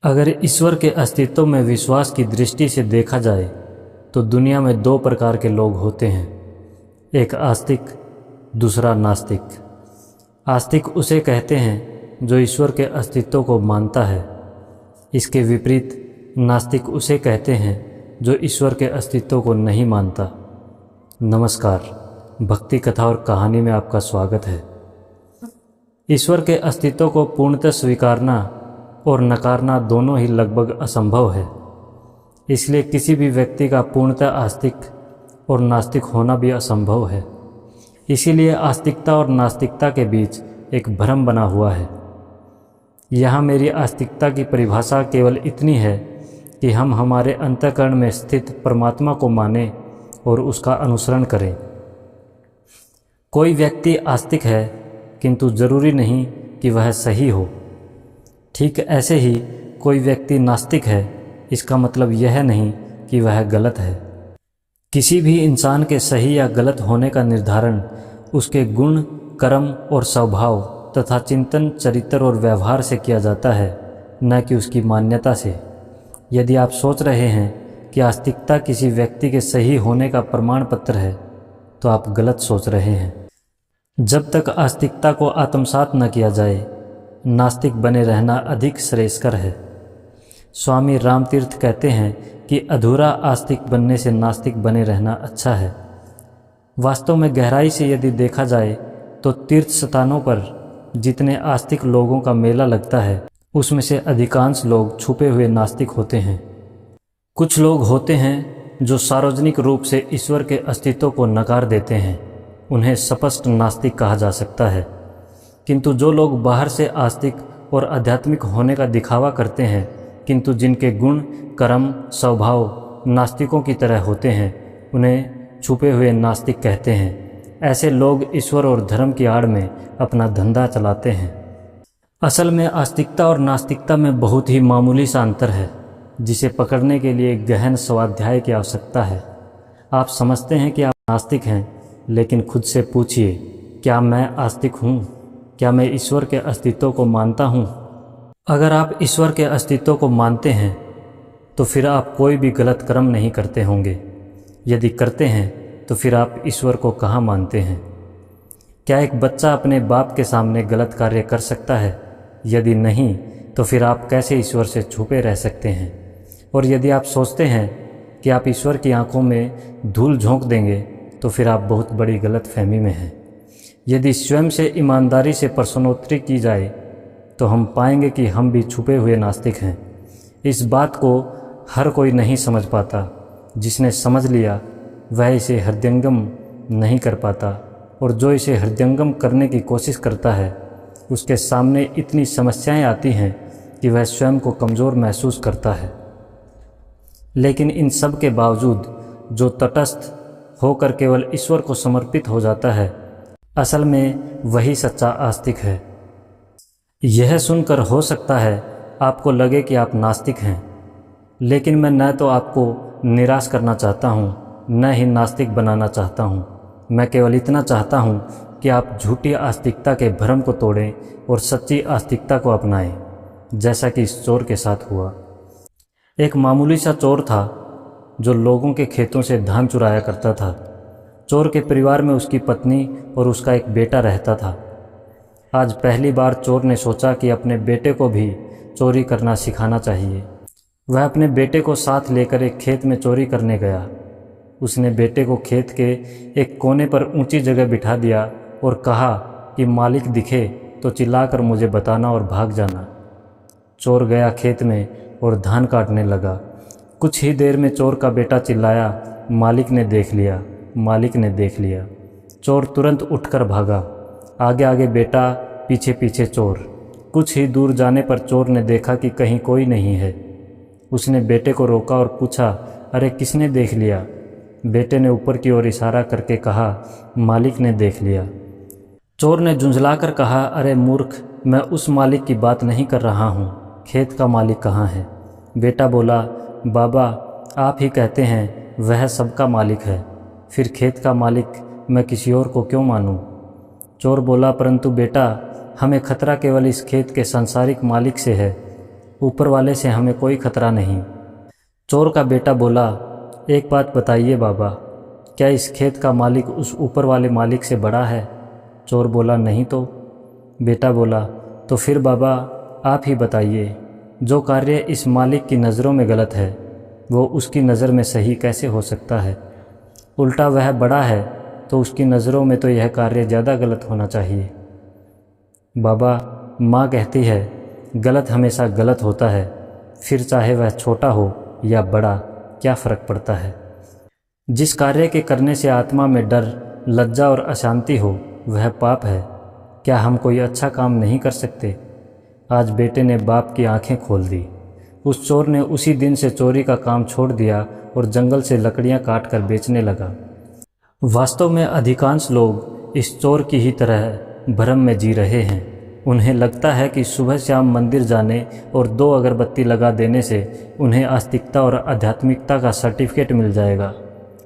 अगर ईश्वर के अस्तित्व में विश्वास की दृष्टि से देखा जाए तो दुनिया में दो प्रकार के लोग होते हैं, एक आस्तिक, दूसरा नास्तिक। आस्तिक उसे कहते हैं जो ईश्वर के अस्तित्व को मानता है। इसके विपरीत नास्तिक उसे कहते हैं जो ईश्वर के अस्तित्व को नहीं मानता। नमस्कार, भक्ति कथा और कहानी में आपका स्वागत है। ईश्वर के अस्तित्व को पूर्णतः स्वीकारना और नकारना दोनों ही लगभग असंभव है। इसलिए किसी भी व्यक्ति का पूर्णतः आस्तिक और नास्तिक होना भी असंभव है। इसीलिए आस्तिकता और नास्तिकता के बीच एक भ्रम बना हुआ है। यहाँ मेरी आस्तिकता की परिभाषा केवल इतनी है कि हम हमारे अंतःकरण में स्थित परमात्मा को मानें और उसका अनुसरण करें। कोई व्यक्ति आस्तिक है किंतु ज़रूरी नहीं कि वह सही हो। ठीक ऐसे ही कोई व्यक्ति नास्तिक है, इसका मतलब यह नहीं कि वह गलत है। किसी भी इंसान के सही या गलत होने का निर्धारण उसके गुण, कर्म और स्वभाव तथा चिंतन, चरित्र और व्यवहार से किया जाता है, न कि उसकी मान्यता से। यदि आप सोच रहे हैं कि आस्तिकता किसी व्यक्ति के सही होने का प्रमाण पत्र है, तो आप गलत सोच रहे हैं। जब तक आस्तिकता को आत्मसात न किया जाए, नास्तिक बने रहना अधिक श्रेयस्कर है। स्वामी रामतीर्थ कहते हैं कि अधूरा आस्तिक बनने से नास्तिक बने रहना अच्छा है। वास्तव में गहराई से यदि देखा जाए तो तीर्थ स्थानों पर जितने आस्तिक लोगों का मेला लगता है, उसमें से अधिकांश लोग छुपे हुए नास्तिक होते हैं। कुछ लोग होते हैं जो सार्वजनिक रूप से ईश्वर के अस्तित्व को नकार देते हैं, उन्हें स्पष्ट नास्तिक कहा जा सकता है। किंतु जो लोग बाहर से आस्तिक और आध्यात्मिक होने का दिखावा करते हैं, किंतु जिनके गुण, कर्म, स्वभाव नास्तिकों की तरह होते हैं, उन्हें छुपे हुए नास्तिक कहते हैं। ऐसे लोग ईश्वर और धर्म की आड़ में अपना धंधा चलाते हैं। असल में आस्तिकता और नास्तिकता में बहुत ही मामूली सा अंतर है, जिसे पकड़ने के लिए गहन स्वाध्याय की आवश्यकता है। आप समझते हैं कि आप नास्तिक हैं, लेकिन खुद से पूछिए, क्या मैं आस्तिक हूँ? क्या मैं ईश्वर के अस्तित्व को मानता हूँ? अगर आप ईश्वर के अस्तित्व को मानते हैं तो फिर आप कोई भी गलत कर्म नहीं करते होंगे। यदि करते हैं तो फिर आप ईश्वर को कहाँ मानते हैं? क्या एक बच्चा अपने बाप के सामने गलत कार्य कर सकता है? यदि नहीं, तो फिर आप कैसे ईश्वर से छुपे रह सकते हैं? और यदि आप सोचते हैं कि आप ईश्वर की आंखों में धूल झोंक देंगे, तो फिर आप बहुत बड़ी गलतफहमी में हैं। यदि स्वयं से ईमानदारी से प्रश्नोत्तरी की जाए तो हम पाएंगे कि हम भी छुपे हुए नास्तिक हैं। इस बात को हर कोई नहीं समझ पाता। जिसने समझ लिया वह इसे हृदयंगम नहीं कर पाता, और जो इसे हृदयंगम करने की कोशिश करता है, उसके सामने इतनी समस्याएं आती हैं कि वह स्वयं को कमज़ोर महसूस करता है। लेकिन इन सब के बावजूद जो तटस्थ होकर केवल ईश्वर को समर्पित हो जाता है, असल में वही सच्चा आस्तिक है। यह सुनकर हो सकता है आपको लगे कि आप नास्तिक हैं, लेकिन मैं न तो आपको निराश करना चाहता हूँ, न ही नास्तिक बनाना चाहता हूँ। मैं केवल इतना चाहता हूँ कि आप झूठी आस्तिकता के भ्रम को तोड़ें और सच्ची आस्तिकता को अपनाएं, जैसा कि इस चोर के साथ हुआ। एक मामूली सा चोर था जो लोगों के खेतों से धान चुराया करता था। चोर के परिवार में उसकी पत्नी और उसका एक बेटा रहता था। आज पहली बार चोर ने सोचा कि अपने बेटे को भी चोरी करना सिखाना चाहिए। वह अपने बेटे को साथ लेकर एक खेत में चोरी करने गया। उसने बेटे को खेत के एक कोने पर ऊंची जगह बिठा दिया और कहा कि मालिक दिखे तो चिल्लाकर मुझे बताना और भाग जाना। चोर गया खेत में और धान काटने लगा। कुछ ही देर में चोर का बेटा चिल्लाया, मालिक ने देख लिया, मालिक ने देख लिया। चोर तुरंत उठकर भागा। आगे आगे बेटा, पीछे पीछे चोर। कुछ ही दूर जाने पर चोर ने देखा कि कहीं कोई नहीं है। उसने बेटे को रोका और पूछा, अरे किसने देख लिया? बेटे ने ऊपर की ओर इशारा करके कहा, मालिक ने देख लिया। चोर ने झुंझलाकर कहा, अरे मूर्ख, मैं उस मालिक की बात नहीं कर रहा हूँ। खेत का मालिक कहाँ है? बेटा बोला, बाबा आप ही कहते हैं वह सबका मालिक है, फिर खेत का मालिक मैं किसी और को क्यों मानूं? चोर बोला, परंतु बेटा, हमें खतरा केवल इस खेत के सांसारिक मालिक से है ऊपर वाले से हमें कोई खतरा नहीं। चोर का बेटा बोला, एक बात बताइए बाबा, क्या इस खेत का मालिक उस ऊपर वाले मालिक से बड़ा है? चोर बोला, नहीं तो। बेटा बोला, तो फिर बाबा आप ही बताइए, जो कार्य इस मालिक की नज़रों में गलत है वो उसकी नज़र में सही कैसे हो सकता है? उल्टा वह बड़ा है तो उसकी नज़रों में तो यह कार्य ज़्यादा गलत होना चाहिए। बाबा, माँ कहती है गलत हमेशा गलत होता है, फिर चाहे वह छोटा हो या बड़ा, क्या फ़र्क पड़ता है? जिस कार्य के करने से आत्मा में डर, लज्जा और अशांति हो वह पाप है। क्या हम कोई अच्छा काम नहीं कर सकते? आज बेटे ने बाप की आंखें खोल दी। उस चोर ने उसी दिन से चोरी का काम छोड़ दिया और जंगल से लकड़ियां काट कर बेचने लगा। वास्तव में अधिकांश लोग इस चोर की ही तरह भ्रम में जी रहे हैं। उन्हें लगता है कि सुबह शाम मंदिर जाने और 2 अगरबत्ती लगा देने से उन्हें आस्तिकता और आध्यात्मिकता का सर्टिफिकेट मिल जाएगा,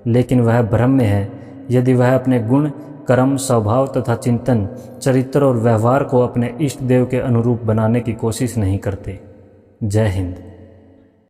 लेकिन वह भ्रम में है। यदि वह अपने गुण, कर्म, स्वभाव तथा चिंतन, चरित्र और व्यवहार को अपने इष्ट देव के अनुरूप बनाने की कोशिश नहीं करते। जय हिंद।